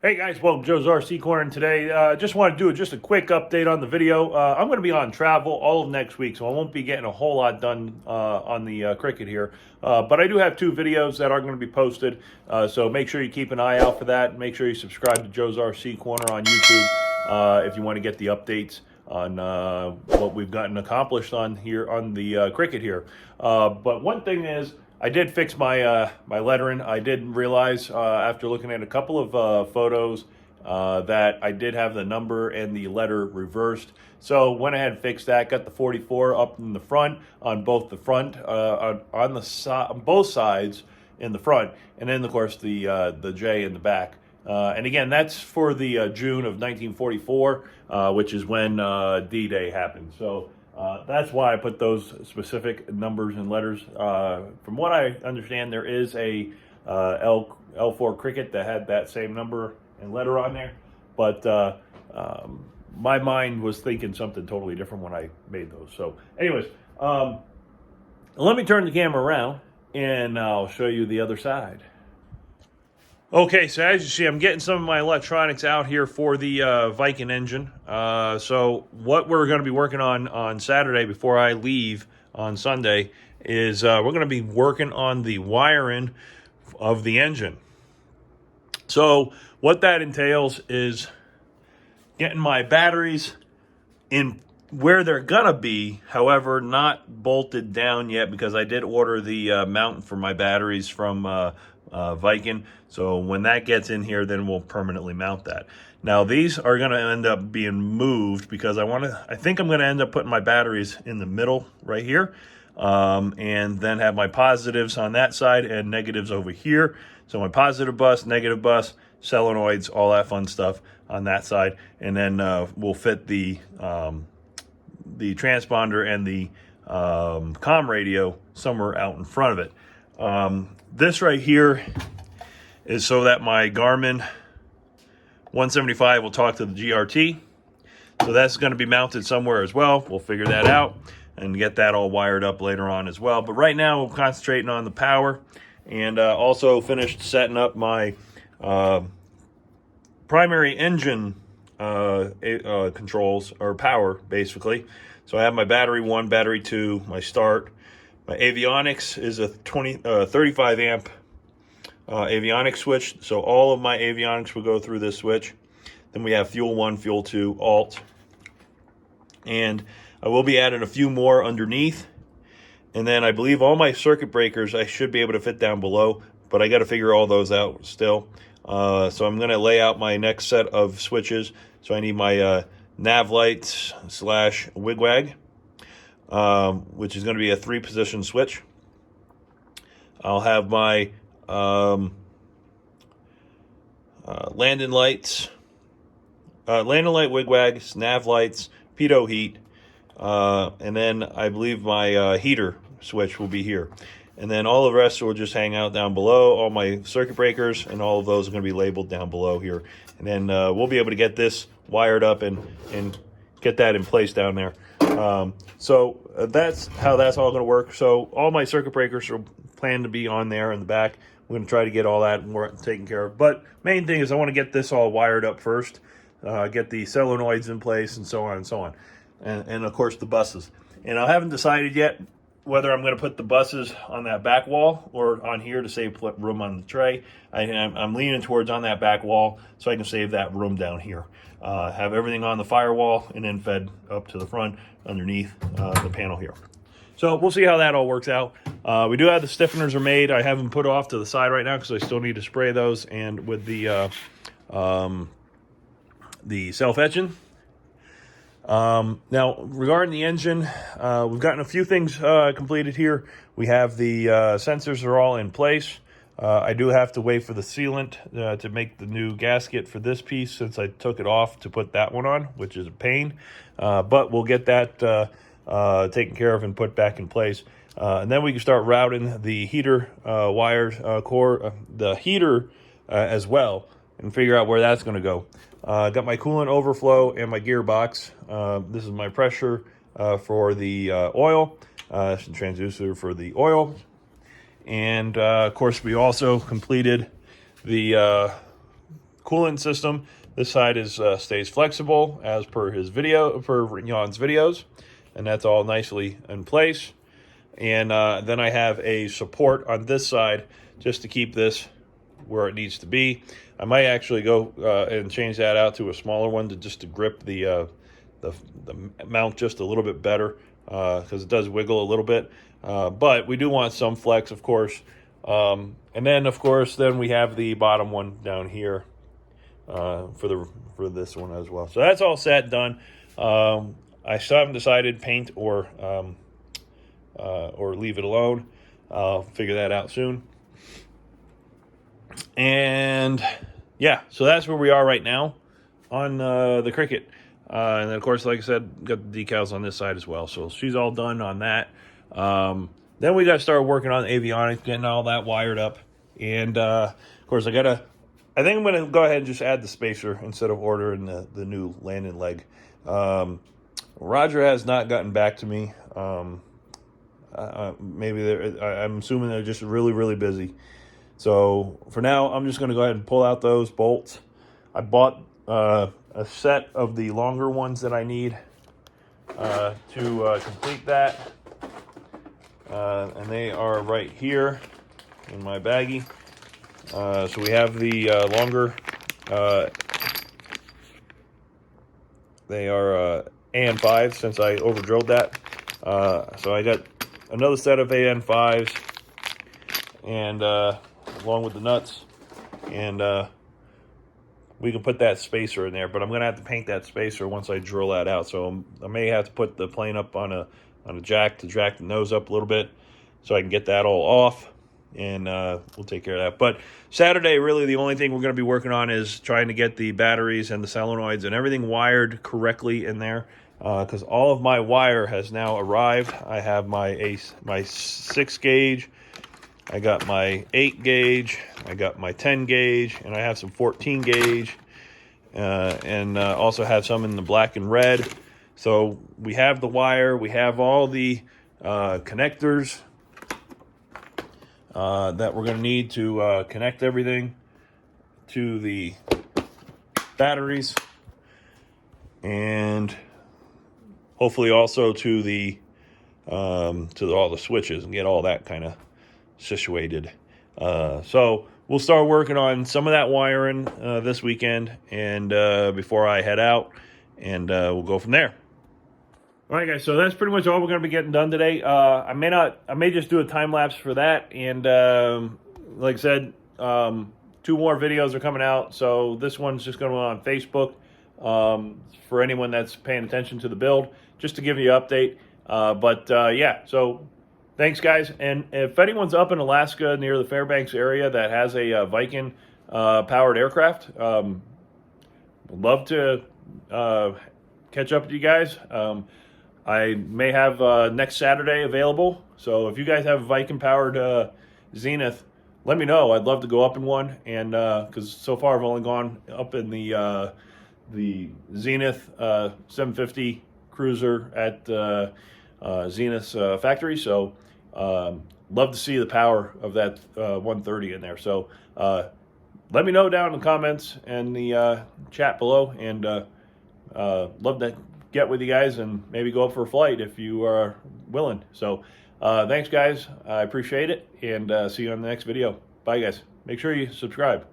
Hey guys, welcome to Joe's RC Corner. And today, just want to do just a quick update on the video. I'm going to be on travel all of next week, so I won't be getting a whole lot done on the Cricket here. But I do have two videos that are going to be posted, so make sure you keep an eye out for that. Make sure you subscribe to Joe's RC Corner on YouTube if you want to get the updates on what we've gotten accomplished on here on the Cricket here. But one thing is, I did fix my my lettering. I did realize after looking at a couple of photos that I did have the number and the letter reversed. So went ahead and fixed that. Got the 44 up in the front on both the front on the on both sides in the front, and then of course the J in the back. And again, that's for the June of 1944, which is when D-Day happened. So. That's why I put those specific numbers and letters. From what I understand, there is a L4 Cricket that had that same number and letter on there, but my mind was thinking something totally different when I made those. So anyways, let me turn the camera around and I'll show you the other side. Okay, so as you see, I'm getting some of my electronics out here for the Viking engine. So what we're going to be working on Saturday before I leave on Sunday is we're going to be working on the wiring of the engine. So what that entails is getting my batteries in where they're going to be, however, not bolted down yet because I did order the mount for my batteries from Viking. So when that gets in here, then we'll permanently mount that. Now these are going to end up being moved because I think I'm going to end up putting my batteries in the middle right here, and then have my positives on that side and negatives over here. So my positive bus, negative bus, solenoids, all that fun stuff on that side, and then we'll fit the transponder and the comm radio somewhere out in front of it. This right here is so that my Garmin 175 will talk to the GRT. So that's going to be mounted somewhere as well. We'll figure that out and get that all wired up later on as well. But right now we're concentrating on the power, and also finished setting up my primary engine controls, or power basically. So I have my battery 1, battery 2, my start. My avionics is a 35 amp avionics switch, so all of my avionics will go through this switch. Then we have fuel 1, fuel 2, alt, and I will be adding a few more underneath. And then I believe all my circuit breakers I should be able to fit down below, but I got to figure all those out still. So I'm going to lay out my next set of switches. So I need my nav lights / wigwag, which is going to be a 3-position switch. I'll have my landing lights, landing light wigwags, nav lights, pitot heat, and then I believe my heater switch will be here. And then all the rest will just hang out down below. All my circuit breakers and all of those are going to be labeled down below here. And then we'll be able to get this wired up and get that in place down there. So that's how that's all going to work. So all my circuit breakers are planned to be on there in the back. We're going to try to get all that taken care of. But main thing is I want to get this all wired up first, get the solenoids in place, and so on and so on. And of course the buses. And I haven't decided yet whether I'm going to put the buses on that back wall or on here to save room on the tray. I'm leaning towards on that back wall so I can save that room down here. Have everything on the firewall and then fed up to the front underneath the panel here. So we'll see how that all works out. We do have the stiffeners are made. I have them put off to the side right now because I still need to spray those, and with the self-etching. Now, regarding the engine, we've gotten a few things completed here. We have the sensors are all in place. I do have to wait for the sealant to make the new gasket for this piece since I took it off to put that one on, which is a pain. But we'll get that taken care of and put back in place. And then we can start routing the heater wires, the heater as well, and figure out where that's going to go. Got my coolant overflow and my gearbox. This is my pressure for the oil, transducer for the oil. And of course, we also completed the coolant system. This side is stays flexible as per Jan's videos, and that's all nicely in place. And then I have a support on this side just to keep this where it needs to be. I might actually go and change that out to a smaller one to grip the mount just a little bit better, because it does wiggle a little bit. But we do want some flex, of course. And then, of course, then we have the bottom one down here for this one as well. So that's all set, done. I still haven't decided paint or leave it alone. I'll figure that out soon. And yeah, so that's where we are right now on the Cricket. And then, of course, like I said, got the decals on this side as well. So she's all done on that. Then we got to start working on the avionics, getting all that wired up. And, of course, I think I'm going to go ahead and just add the spacer instead of ordering the new landing leg. Roger has not gotten back to me. Maybe I'm assuming they're just really, really busy. So for now, I'm just going to go ahead and pull out those bolts. I bought a set of the longer ones that I need to complete that. And they are right here in my baggie. So we have the longer, they are AN5s since I over-drilled that. So I got another set of AN5s and along with the nuts, and we can put that spacer in there, but I'm going to have to paint that spacer once I drill that out. So I may have to put the plane up on a jack to jack the nose up a little bit so I can get that all off, and we'll take care of that. But Saturday, really the only thing we're going to be working on is trying to get the batteries and the solenoids and everything wired correctly in there, because all of my wire has now arrived. I have my 6 gauge, I got my 8 gauge, I got my 10 gauge, and I have some 14 gauge, and also have some in the black and red. So we have the wire, we have all the connectors that we're going to need to connect everything to the batteries, and hopefully also to the all the switches, and get all that kind of situated. So we'll start working on some of that wiring this weekend, and before I head out, and we'll go from there. All right, guys, so that's pretty much all we're going to be getting done today. I may just do a time lapse for that, and like I said, 2 more videos are coming out. So this one's just going to be on Facebook for anyone that's paying attention to the build, just to give you an update. Yeah, so thanks, guys. And if anyone's up in Alaska near the Fairbanks area that has a Viking powered aircraft, I'd love to catch up with you guys. I may have next Saturday available. So if you guys have a Viking powered Zenith, let me know. I'd love to go up in one. And because so far I've only gone up in the Zenith 750 Cruzer at Zenith's factory. So love to see the power of that 130 in there. So let me know down in the comments and the chat below, and love to get with you guys and maybe go up for a flight if you are willing. So thanks, guys. I appreciate it, and see you on the next video. Bye, guys. Make sure you subscribe.